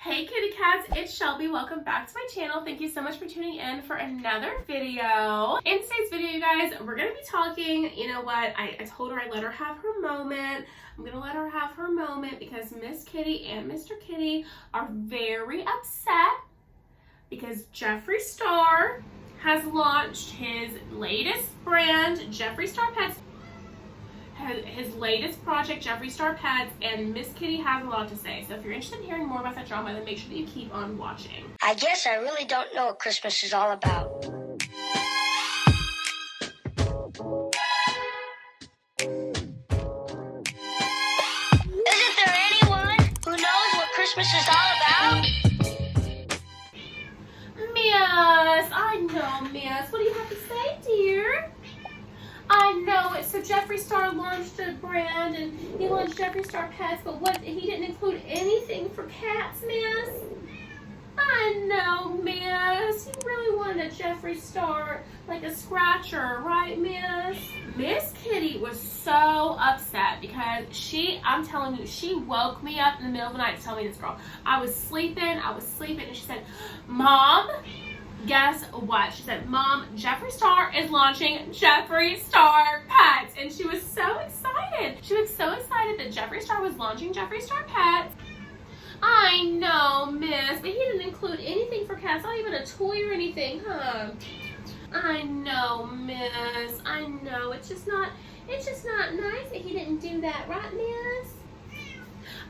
Hey kitty cats, it's Shelby. Welcome back to my channel. Thank you so much for tuning in for another video. In today's video, you guys, we're going to be talking, you know what, I told her I'd let her have her moment. I'm going to let her have her moment because Miss Kitty and Mr. Kitty are very upset because Jeffree Star has launched his latest brand, Jeffree Star Pets. His latest project, Jeffree Star Pets, and Miss Kitty has a lot to say. So if you're interested in hearing more about that drama, then make sure that you keep on watching. I guess I really don't know what Christmas is all about. Isn't there anyone who knows what Christmas is all about? Miss, I know, Miss. What do you have to say, dear? I know it. So Jeffree Star launched a brand, and he launched Jeffree Star Pets, but he didn't include anything for cats, Miss. I know, Miss. You really wanted a Jeffree Star, like a scratcher, right, Miss? Miss Kitty was so upset because I'm telling you, she woke me up in the middle of the night to tell me this, girl. I was sleeping, and she said, Mom, guess what? She said, Mom, Jeffree Star is launching Jeffree Star Pets. And she was so excited. She was so excited that Jeffree Star was launching Jeffree Star Pets. I know, Miss, but he didn't include anything for cats, not even a toy or anything, huh? I know, Miss. I know. It's just not nice that he didn't do that, right, Miss?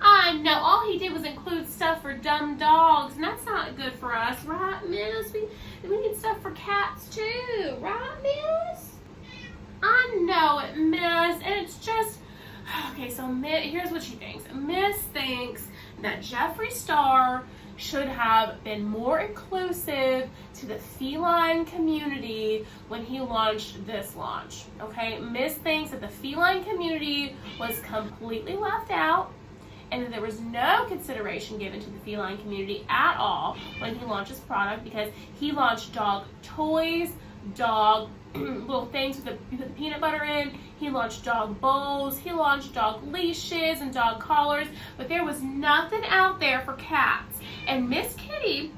I know, all he did was include stuff for dumb dogs, and that's not good for us, right, Miss? We need stuff for cats, too, right, Miss? I know it, Miss, and it's just, okay, so here's what she thinks. Miss thinks that Jeffree Star should have been more inclusive to the feline community when he launched this launch, okay? Miss thinks that the feline community was completely left out, and that there was no consideration given to the feline community at all when he launched his product, because he launched dog toys, dog little things with you put the peanut butter in, he launched dog bowls, he launched dog leashes and dog collars, but there was nothing out there for cats. And Miss Kitty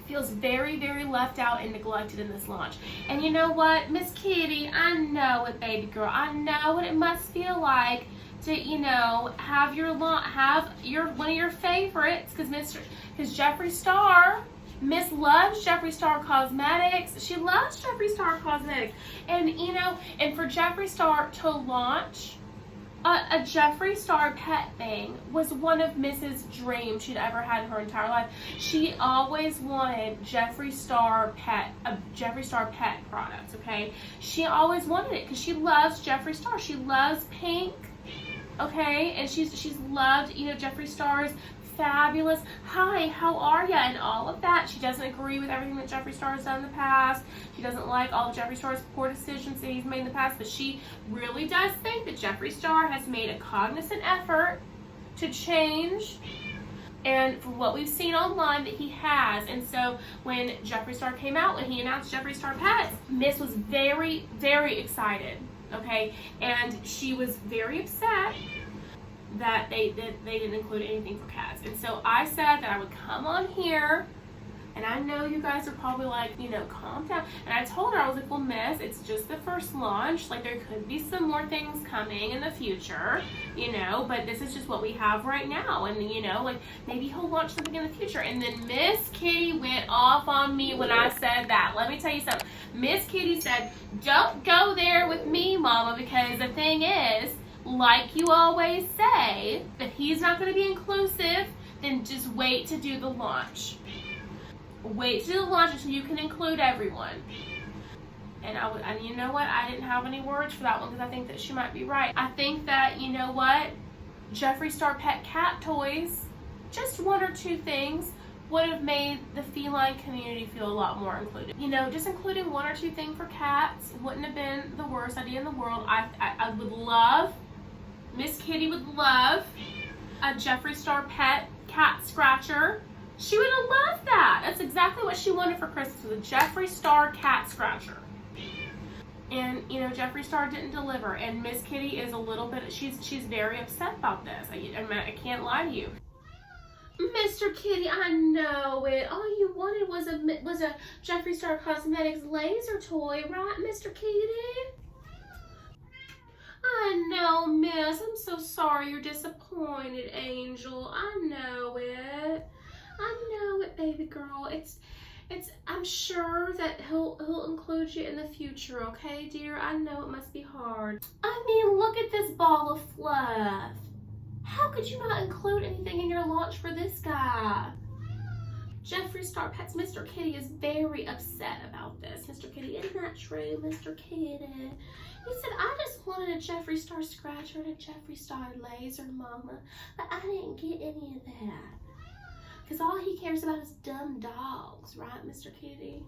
feels very, very left out and neglected in this launch. And you know what, Miss Kitty, I know it, baby girl. I know what it must feel like to, you know, have one of your favorites, because Jeffree Star, Miss loves Jeffree Star Cosmetics. She loves Jeffree Star Cosmetics, and you know, and for Jeffree Star to launch a Jeffree Star pet thing was one of Miss's dreams she'd ever had in her entire life. She always wanted Jeffree Star pet products. Okay, she always wanted it because she loves Jeffree Star. She loves pink. Okay, and she's loved, you know, Jeffree Star's fabulous hi, how are ya, and all of that. She doesn't agree with everything that Jeffree Star has done in the past. She doesn't like all of Jeffree Star's poor decisions that he's made in the past, but she really does think that Jeffree Star has made a cognizant effort to change, and from what we've seen online that he has. And so when Jeffree Star came out, when he announced Jeffree Star Pets, Miss was very, very excited, okay, and she was very upset that they didn't include anything for cats. And so I said that I would come on here, and I know you guys are probably like, you know, calm down. And I told her, I was like, well, Miss, it's just the first launch. Like, there could be some more things coming in the future, you know, but this is just what we have right now. And, you know, like, maybe he'll launch something in the future. And then Miss Kitty went off on me when I said that. Let me tell you something. Miss Kitty said, don't go there with me, Mama, because the thing is, like you always say, if he's not going to be inclusive, then just wait to do the launch. Wait to do the launch until you can include everyone. And you know what? I didn't have any words for that one because I think that she might be right. I think that, you know what? Jeffree Star Pet cat toys, just one or two things, would have made the feline community feel a lot more included. You know, just including one or two things for cats wouldn't have been the worst idea in the world. I would love, Miss Kitty would love a Jeffree Star Pet cat scratcher. She would have loved that. That's exactly what she wanted for Christmas, was a Jeffree Star cat scratcher. And, you know, Jeffree Star didn't deliver. And Miss Kitty is a little bit, she's very upset about this. I can't lie to you. Mr. Kitty, I know it. All you wanted was a Jeffree Star Cosmetics laser toy, right, Mr. Kitty? I know, miss. I'm so sorry you're disappointed, Angel. I know it. I know it, baby girl. I'm sure that he'll include you in the future, okay, dear? I know it must be hard. I mean, look at this ball of fluff. How could you not include anything in your launch for this guy? Jeffree Star Pets, Mr. Kitty is very upset about this. Mr. Kitty, isn't that true, Mr. Kitty? He said, I just wanted a Jeffree Star scratcher and a Jeffree Star laser, Mama, but I didn't get any of that. Because all he cares about is dumb dogs, right, Mr. Kitty?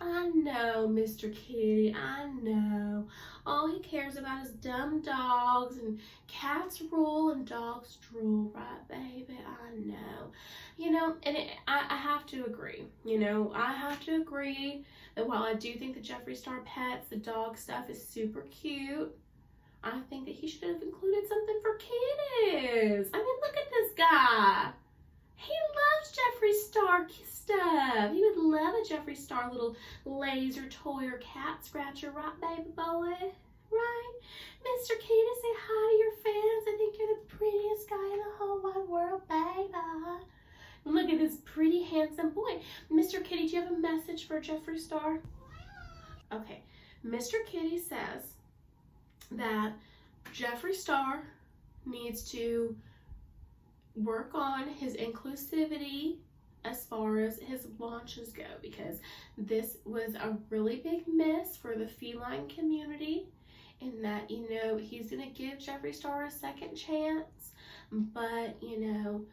I know, Mr. Kitty, I know. All he cares about is dumb dogs, and cats rule and dogs drool, right, baby? I know. You know, and I have to agree. You know, I have to agree that while I do think the Jeffree Star Pets, the dog stuff is super cute, I think that he should have included something for kitties. I mean, look at this guy. He loves Jeffree Star stuff. He would love a Jeffree Star little laser toy or cat scratcher, right, baby boy? Right? Mr. Kitty, say hi to your fans. I think you're the prettiest guy in the whole wide world, baby. Look at this pretty, handsome boy. Mr. Kitty, do you have a message for Jeffree Star? Okay. Mr. Kitty says that Jeffree Star needs to work on his inclusivity as far as his launches go, because this was a really big miss for the feline community, in that, you know, he's gonna give Jeffree Star a second chance, but, you know,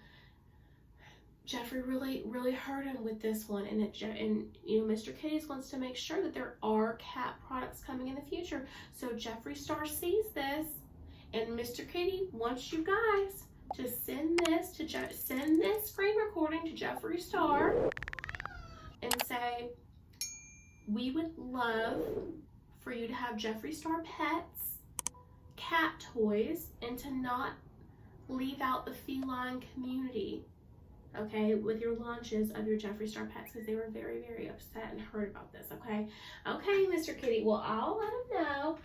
Jeffree really hurt him with this one, and you know, Mr. Kitties wants to make sure that there are cat products coming in the future. So Jeffree Star sees this, and Mr. Kitty wants you guys to send this screen recording to Jeffree Star and say, we would love for you to have Jeffree Star Pets cat toys and to not leave out the feline community, okay, with your launches of your Jeffree Star Pets, because they were very upset and hurt about this, okay? Okay, Mr. Kitty, well, I'll let him know.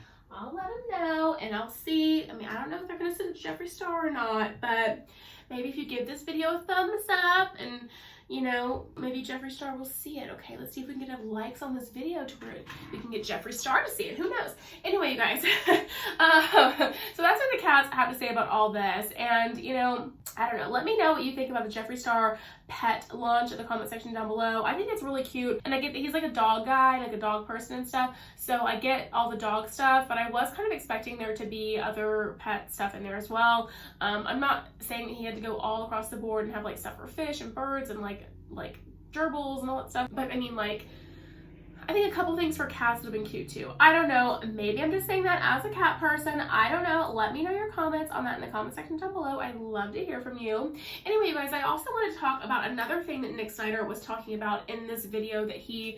And I'll see. I mean, I don't know if they're going to send it to Jeffree Star or not, but maybe if you give this video a thumbs up, and, you know, maybe Jeffree Star will see it. Okay, let's see if we can get enough likes on this video to where we can get Jeffree Star to see it. Who knows? Anyway, you guys, so that's what the cats have to say about all this. And, you know, I don't know. Let me know what you think about the Jeffree Star pet launch in the comment section down below. I think it's really cute, and I get that he's like a dog guy, like a dog person and stuff, so I get all the dog stuff, but I was kind of expecting there to be other pet stuff in there as well. I'm not saying that he had to go all across the board and have like stuff for fish and birds and like gerbils and all that stuff, but I mean, like, I think a couple things for cats would have been cute too. I don't know. Maybe I'm just saying that as a cat person. I don't know. Let me know your comments on that in the comment section down below. I'd love to hear from you. Anyway, you guys, I also want to talk about another thing that Nick Snyder was talking about in this video that he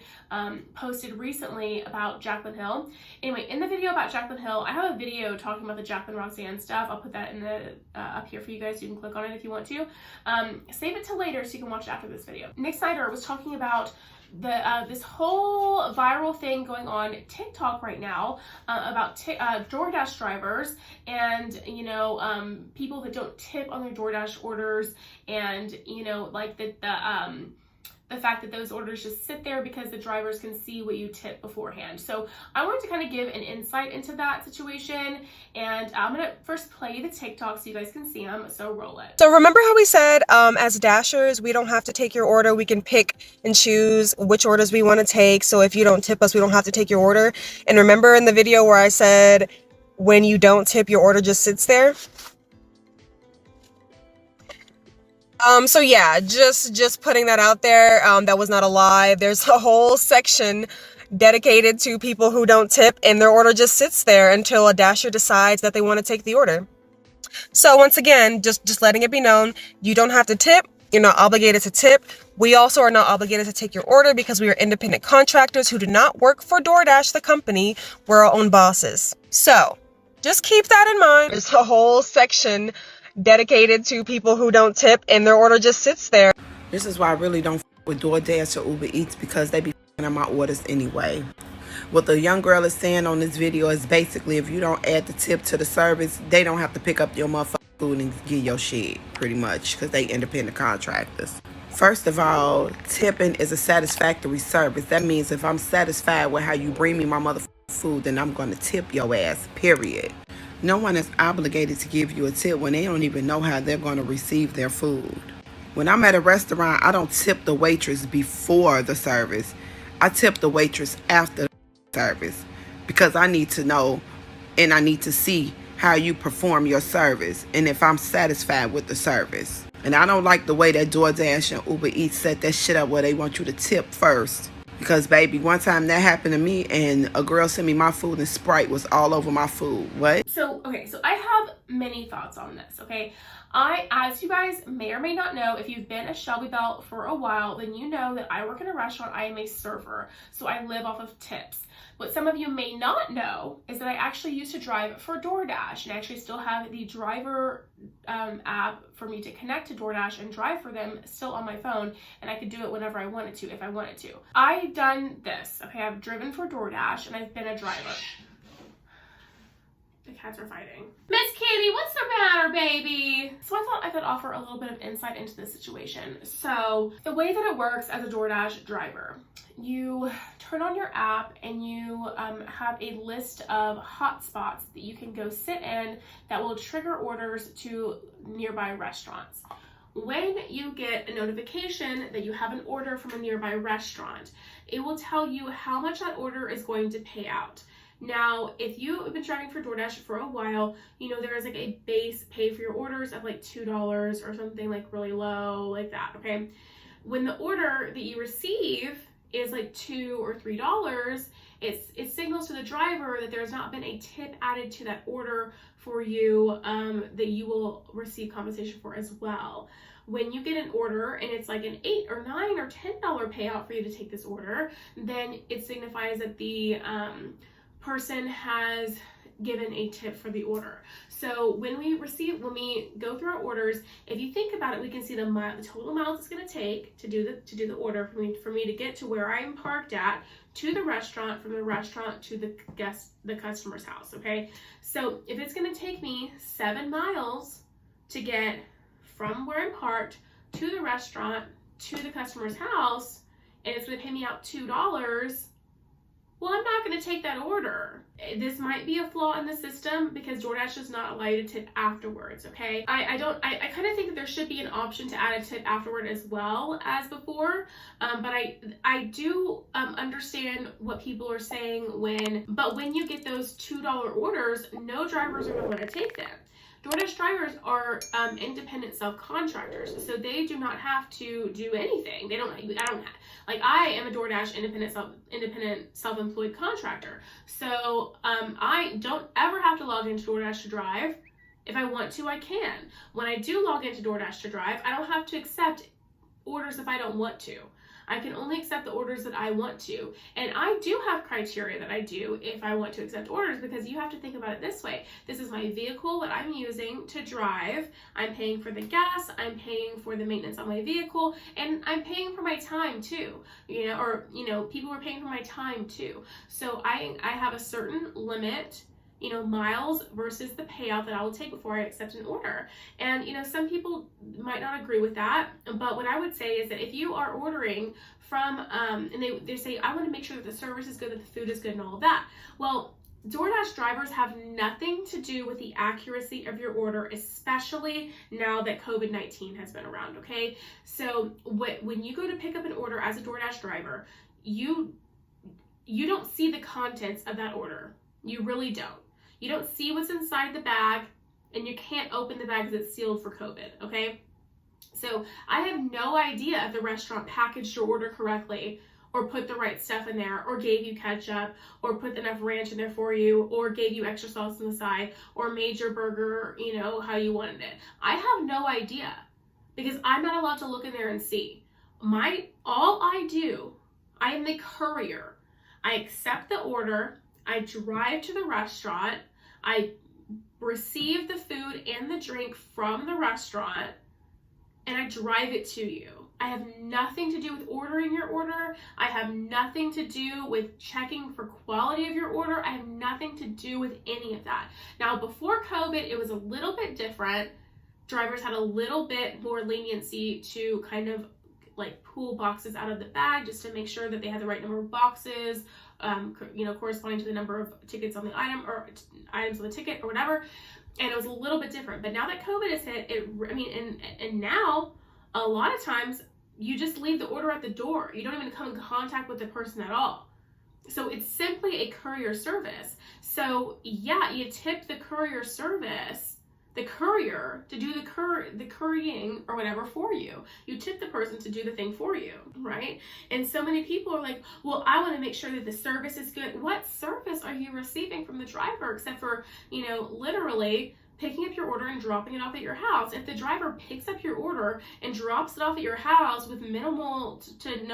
posted recently about Jaclyn Hill. Anyway, in the video about Jaclyn Hill, I have a video talking about the Jaclyn Roxanne stuff. I'll put that in the up here for you guys. You can click on it if you want to. Save it till later so you can watch it after this video. Nick Snyder was talking about this whole viral thing going on TikTok right now about DoorDash drivers and, you know, people that don't tip on their DoorDash orders, and, you know, like the fact that those orders just sit there because the drivers can see what you tip beforehand. So I wanted to kind of give an insight into that situation, and I'm gonna first play the TikTok so you guys can see them, so roll it. So remember how we said as dashers we don't have to take your order, we can pick and choose which orders we want to take, so if you don't tip us we don't have to take your order. And remember in the video where I said when you don't tip your order just sits there? So yeah, just putting that out there, that was not a lie. There's a whole section dedicated to people who don't tip, and their order just sits there until a dasher decides that they want to take the order. So once again, just letting it be known, you don't have to tip. You're not obligated to tip. We also are not obligated to take your order because we are independent contractors who do not work for DoorDash, the company. We're our own bosses. So just keep that in mind. There's a whole section dedicated to people who don't tip, and their order just sits there. This is why I really don't with DoorDash or Uber Eats, because they be f***ing on my orders anyway. What the young girl is saying on this video is basically, if you don't add the tip to the service, they don't have to pick up your motherfucking food and give your shit, pretty much, because they independent contractors. First of all, tipping is a satisfactory service. That means if I'm satisfied with how you bring me my motherfucking food, then I'm going to tip your ass, period. No one is obligated to give you a tip when they don't even know how they're going to receive their food. When I'm at a restaurant, I don't tip the waitress before the service. I tip the waitress after the service, because I need to know and I need to see how you perform your service and if I'm satisfied with the service. And I don't like the way that DoorDash and Uber Eats set that shit up where they want you to tip first. Because, baby, one time that happened to me and a girl sent me my food and Sprite was all over my food. What? So I have many thoughts on this, okay? As you guys may or may not know, if you've been a Shelby belt for a while, then you know that I work in a restaurant. I am a server, so I live off of tips. What some of you may not know is that I actually used to drive for DoorDash, and I actually still have the driver app for me to connect to DoorDash and drive for them still on my phone, and I could do it whenever I wanted to, if I wanted to. I've done this, okay? I've driven for DoorDash, and I've been a driver. The cats are fighting. Miss Kitty, what's the matter, baby? So I thought I could offer a little bit of insight into this situation. So the way that it works as a DoorDash driver, you turn on your app and you have a list of hotspots that you can go sit in that will trigger orders to nearby restaurants. When you get a notification that you have an order from a nearby restaurant, it will tell you how much that order is going to pay out. Now, if you have been driving for DoorDash for a while, you know there is like a base pay for your orders of like $2 or something like really low like that, okay? When the order that you receive is like $2 or $3, it signals to the driver that there's not been a tip added to that order for you that you will receive compensation for as well. When you get an order and it's like an $8 or $9 or $10 payout for you to take this order, then it signifies that the person has given a tip for the order. So when we go through our orders, if you think about it, we can see the total miles it's going to take to do the order for me to get to where I'm parked at, to the restaurant, from the restaurant to the customer's house. Okay, so if it's going to take me 7 miles to get from where I'm parked to the restaurant to the customer's house, and it's going to pay me out $2, well, I'm not going to take that order. This might be a flaw in the system because DoorDash does not allow you to tip afterwards, okay? I kind of think that there should be an option to add a tip afterward as well as before, but I do understand what people are saying when you get those $2 orders, no drivers are going to want to take them. DoorDash drivers are independent self-contractors, so they do not have to do anything. I am a DoorDash independent self-employed contractor, so I don't ever have to log into DoorDash to drive. If I want to, I can. When I do log into DoorDash to drive, I don't have to accept orders if I don't want to. I can only accept the orders that I want to. And I do have criteria that I do if I want to accept orders, because you have to think about it this way. This is my vehicle that I'm using to drive. I'm paying for the gas, I'm paying for the maintenance on my vehicle, and I'm paying for my time too. People are paying for my time too. So I have a certain limit, miles versus the payout that I will take before I accept an order. And, some people might not agree with that, but what I would say is that if you are ordering from, and they say, I want to make sure that the service is good, that the food is good and all of that. Well, DoorDash drivers have nothing to do with the accuracy of your order, especially now that COVID-19 has been around, okay? So when you go to pick up an order as a DoorDash driver, you don't see the contents of that order. You really don't. You don't see what's inside the bag, and you can't open the bag because it's sealed for COVID, okay? So I have no idea if the restaurant packaged your order correctly, or put the right stuff in there, or gave you ketchup, or put enough ranch in there for you, or gave you extra sauce on the side, or made your burger, how you wanted it. I have no idea, because I'm not allowed to look in there and see. I am the courier. I accept the order, I drive to the restaurant, I receive the food and the drink from the restaurant, and I drive it to you. I have nothing to do with ordering your order. I have nothing to do with checking for quality of your order. I have nothing to do with any of that. Now, before COVID, it was a little bit different. Drivers had a little bit more leniency to kind of like pull boxes out of the bag just to make sure that they had the right number of boxes, corresponding to the number of tickets on the item or items on the ticket or whatever. And it was a little bit different. But now that COVID has hit, and now a lot of times you just leave the order at the door. You don't even come in contact with the person at all. So it's simply a courier service. So yeah, you tip the courier service, the courier, to do the currying or whatever for you. You tip the person to do the thing for you, right? And so many people are like, well, I want to make sure that the service is good. What service are you receiving from the driver except for, literally picking up your order and dropping it off at your house? If the driver picks up your order and drops it off at your house with minimal to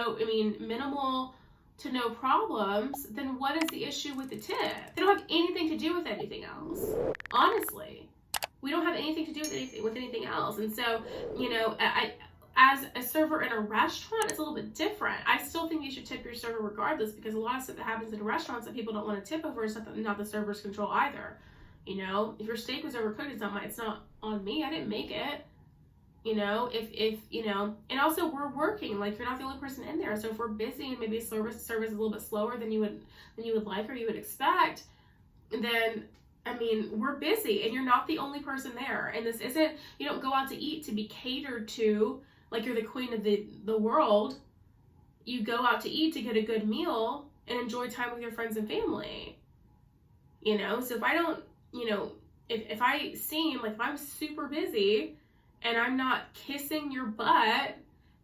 no problems, then what is the issue with the tip? They don't have anything to do with anything else. Honestly, we don't have anything to do with anything else. And so, as a server in a restaurant, it's a little bit different. I still think you should tip your server regardless, because a lot of stuff that happens in restaurants that people don't want to tip over is not the server's control either. If your steak was overcooked, it's not on me. I didn't make it. And also we're working, like, you're not the only person in there. So if we're busy and maybe service is a little bit slower than you would like or you would expect, then we're busy and you're not the only person there. And this isn't, you don't go out to eat to be catered to like you're the queen of the world. You go out to eat to get a good meal and enjoy time with your friends and family. So if I don't, if I seem like, if I'm super busy and I'm not kissing your butt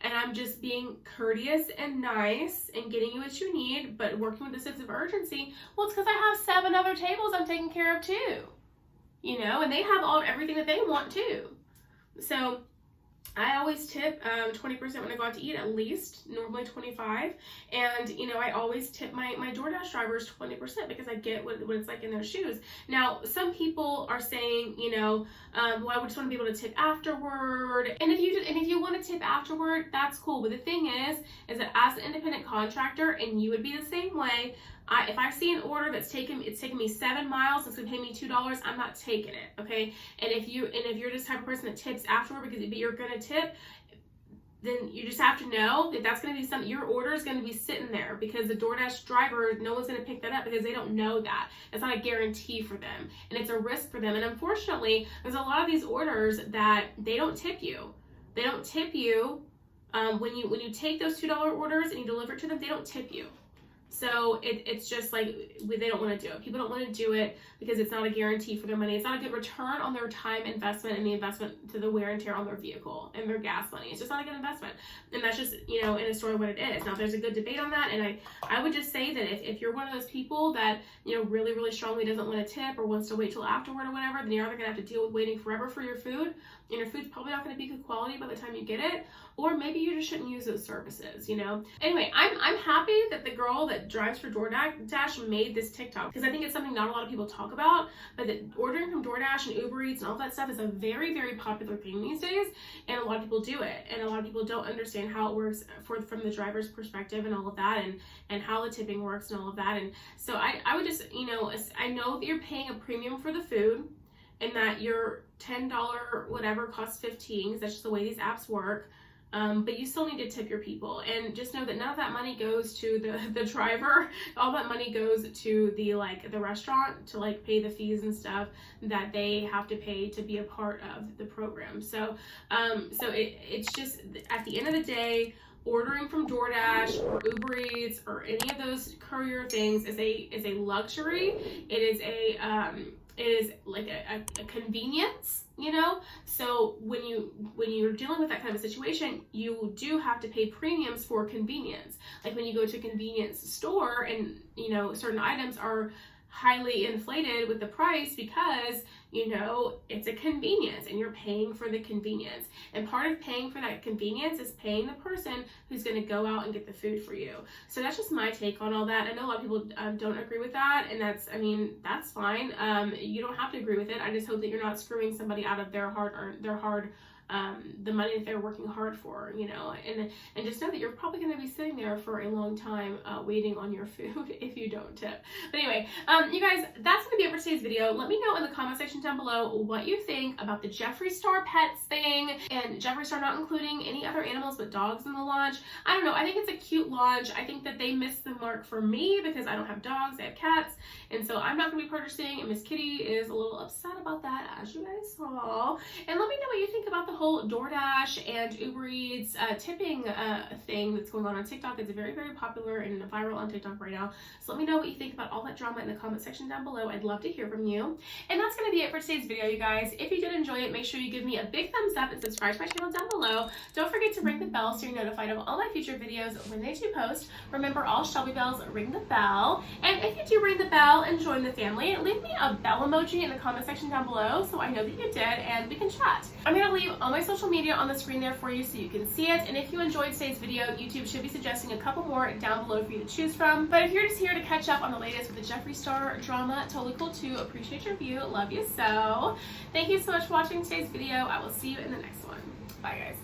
and I'm just being courteous and nice and getting you what you need, but working with a sense of urgency, well, it's because I have 7 other tables I'm taking care of too, and they have everything that they want too. So I always tip 20% when I go out to eat, at least, normally 25%. And, I always tip my DoorDash drivers 20% because I get what it's like in their shoes. Now, some people are saying, well, I would just want to be able to tip afterward. And if you want to tip afterward, that's cool. But the thing is that as an independent contractor, and you would be the same way, if I see an order it's taken me 7 miles, it's gonna pay me $2, I'm not taking it, okay? And if you're just the type of person that tips afterward because you're gonna tip, then you just have to know that that's gonna be something, your order is gonna be sitting there, because the DoorDash driver, no one's gonna pick that up because they don't know that. It's not a guarantee for them, and it's a risk for them. And unfortunately, there's a lot of these orders that they don't tip you. They don't tip you when you take those $2 orders and you deliver it to them. They don't tip you. So it's just like, they don't want to do it. People don't want to do it because it's not a guarantee for their money. It's not a good return on their time investment and the investment to the wear and tear on their vehicle and their gas money. It's just not a good investment. And that's just, in a story what it is. Now, there's a good debate on that. And I would just say that if you're one of those people that, really, really strongly doesn't want to tip or wants to wait till afterward or whatever, then you're either going to have to deal with waiting forever for your food, and your food's probably not going to be good quality by the time you get it, or maybe you just shouldn't use those services, Anyway, I'm happy that the girl that drives for DoorDash made this TikTok, because I think it's something not a lot of people talk about, but that ordering from DoorDash and Uber Eats and all that stuff is a very, very popular thing these days, and a lot of people do it, and a lot of people don't understand how it works from the driver's perspective and all of that, and how the tipping works and all of that. And so I would just, I know that you're paying a premium for the food, and that your $10 whatever costs $15, because that's just the way these apps work. But you still need to tip your people, and just know that none of that money goes to the driver. All that money goes to the restaurant to pay the fees and stuff that they have to pay to be a part of the program. So it's just, at the end of the day, ordering from DoorDash or Uber Eats or any of those courier things is a luxury. It is like a convenience, So when you're dealing with that kind of a situation, you do have to pay premiums for convenience. Like when you go to a convenience store and, certain items are highly inflated with the price because, you know, it's a convenience and you're paying for the convenience. And part of paying for that convenience is paying the person who's going to go out and get the food for you. So that's just my take on all that. I know a lot of people don't agree with that, and that's, I mean, that's fine. You don't have to agree with it. I just hope that you're not screwing somebody out of their the money that they're working hard for, you know, and just know that you're probably going to be sitting there for a long time waiting on your food if you don't tip. But anyway, you guys, that's going to be it for today's video. Let me know in the comment section down below what you think about the Jeffree Star Pets thing and Jeffree Star not including any other animals but dogs in the launch. I don't know, I think it's a cute launch. I think that they missed the mark for me because I don't have dogs, I have cats, and so I'm not going to be purchasing, and Miss Kitty is a little upset about that, as you guys saw. And let me know what you think about the whole DoorDash and Uber Eats tipping thing that's going on TikTok. It's very, very popular and viral on TikTok right now. So let me know what you think about all that drama in the comment section down below. I'd love to hear from you. And that's going to be it for today's video, you guys. If you did enjoy it, make sure you give me a big thumbs up and subscribe to my channel down below. Don't forget to ring the bell so you're notified of all my future videos when they do post. Remember, all Shelby bells ring the bell. And if you do ring the bell and join the family, leave me a bell emoji in the comment section down below so I know that you did and we can chat. I'm going to leave all my social media on the screen there for you so you can see it. And if you enjoyed today's video, YouTube should be suggesting a couple more down below for you to choose from. But if you're just here to catch up on the latest with the Jeffree Star drama, totally cool too. Appreciate your view. Love you so. Thank you so much for watching today's video. I will see you in the next one. Bye, guys.